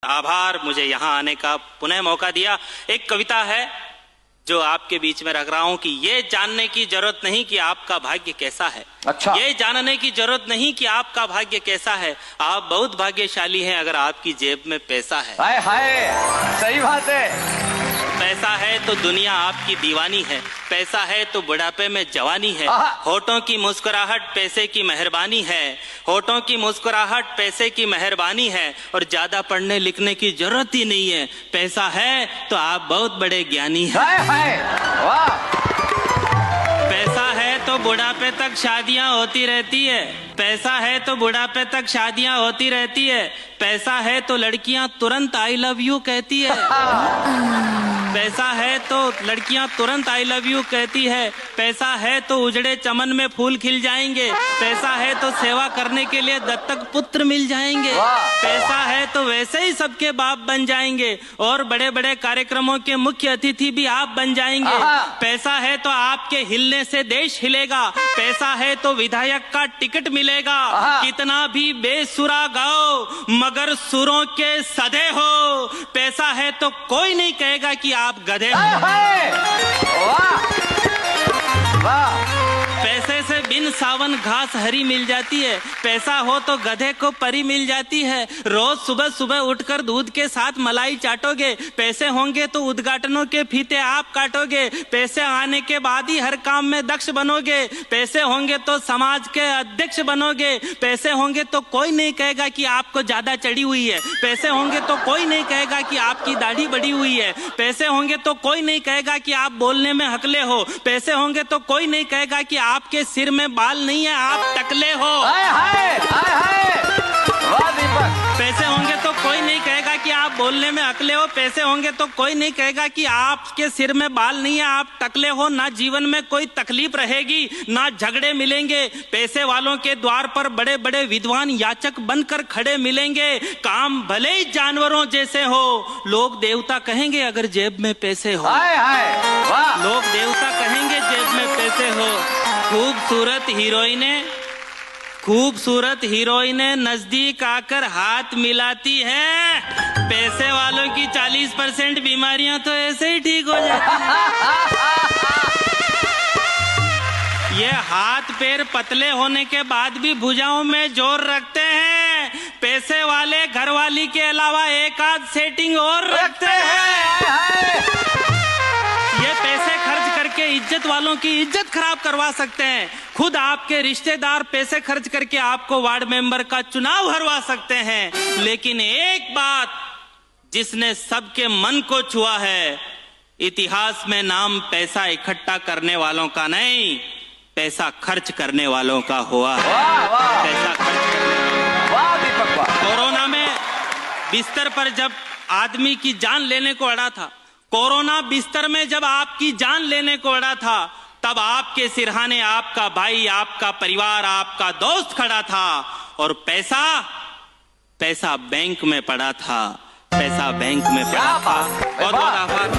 आभार मुझे यहाँ आने का पुनः मौका दिया। एक कविता है जो आपके बीच में रख रहा हूं कि ये जानने की जरूरत नहीं कि आपका भाग्य कैसा है। अच्छा। ये जानने की जरूरत नहीं कि आपका भाग्य कैसा है। आप बहुत भाग्यशाली हैं अगर आपकी जेब में पैसा है। हाय हाय, सही बात है। पैसा है तो दुनिया आपकी दीवानी है। पैसा है तो बुढ़ापे में जवानी है। होठों की मुस्कुराहट पैसे की मेहरबानी है। होठों की मुस्कुराहट पैसे की मेहरबानी है और ज्यादा पढ़ने लिखने की जरूरत ही नहीं है। पैसा है तो आप बहुत बड़े ज्ञानी हैं। हाय हाय, वाह। पैसा है तो बुढ़ापे तक शादियां होती रहती है। पैसा है तो बुढ़ापे तक शादियां होती रहती है। पैसा है तो लड़कियां तुरंत आई लव यू कहती है। पैसा है तो लड़कियां तुरंत आई लव यू कहती है। पैसा है तो उजड़े चमन में फूल खिल जाएंगे। पैसा है तो सेवा करने के लिए दत्तक पुत्र मिल जाएंगे। पैसा है तो वैसे ही सबके बाप बन जाएंगे और बड़े बड़े कार्यक्रमों के मुख्य अतिथि भी आप बन जाएंगे। पैसा है तो आपके हिलने से देश हिलेगा। पैसा है तो विधायक का टिकट मिलेगा। कितना भी बेसुरा गाओ मगर सुरों के सधे हो। पैसा है तो कोई नहीं कहेगा कि आप गधे हो। वाह वाह। पैसे से बिन सावन घास हरी मिल जाती है। पैसा हो तो गधे को परी मिल जाती है। रोज सुबह सुबह उठकर दूध के साथ मलाई चाटोगे। पैसे होंगे तो उद्घाटनों के फीते आप काटोगे। पैसे आने के बाद ही हर काम में दक्ष बनोगे। पैसे होंगे तो समाज के अध्यक्ष बनोगे। पैसे होंगे तो कोई नहीं कहेगा कि आपको ज्यादा चढ़ी हुई है। पैसे होंगे तो कोई नहीं कहेगा कि आपकी दाढ़ी बढ़ी हुई है। पैसे होंगे तो कोई नहीं कहेगा कि आप बोलने में हकले हो। पैसे होंगे तो कोई नहीं कहेगा कि आपके सिर में बाल नहीं है, आप टकले हो। हाय हाय, हाय हाय। वाह दीपक। पैसे होंगे तो कोई नहीं कहेगा कि आप बोलने में अकले हो। पैसे होंगे तो कोई नहीं कहेगा कि आपके सिर में बाल नहीं है, आप टकले हो। ना जीवन में कोई तकलीफ रहेगी, ना झगड़े मिलेंगे। पैसे वालों के द्वार पर बड़े बड़े विद्वान याचक बनकर खड़े मिलेंगे। काम भले ही जानवरों जैसे हो, लोग देवता कहेंगे अगर जेब में पैसे हो। हाय हाय, वाह। लोग देवता कहेंगे जेब में पैसे हो। खूबसूरत हीरोइनें नजदीक आकर हाथ मिलाती हैं। पैसे वालों की 40% बीमारियां तो ऐसे ही ठीक हो जाती हैं। ये हाथ पैर पतले होने के बाद भी भुजाओं में जोर रखते हैं। पैसे वाले घरवाली के अलावा एक आध सेटिंग और रखते हैं। ये पैसे खर्च करके इज्जत वालों की इज्जत खराब करवा सकते हैं। खुद आपके रिश्तेदार पैसे खर्च करके आपको वार्ड मेंबर का चुनाव हरवा सकते हैं। लेकिन एक बात जिसने सबके मन को छुआ है, इतिहास में नाम पैसा इकट्ठा करने वालों का नहीं, पैसा खर्च करने वालों का हुआ है। पैसा खर्च करने वालों। कोरोना में बिस्तर पर जब आदमी की जान लेने को अड़ा था, कोरोना बिस्तर में जब आपकी जान लेने को अड़ा था, तब आपके सिरहाने आपका भाई, आपका परिवार, आपका दोस्त खड़ा था। और पैसा बैंक में पड़ा था। पैसा बैंक में पड़ा था। बहुत बहुत आभार।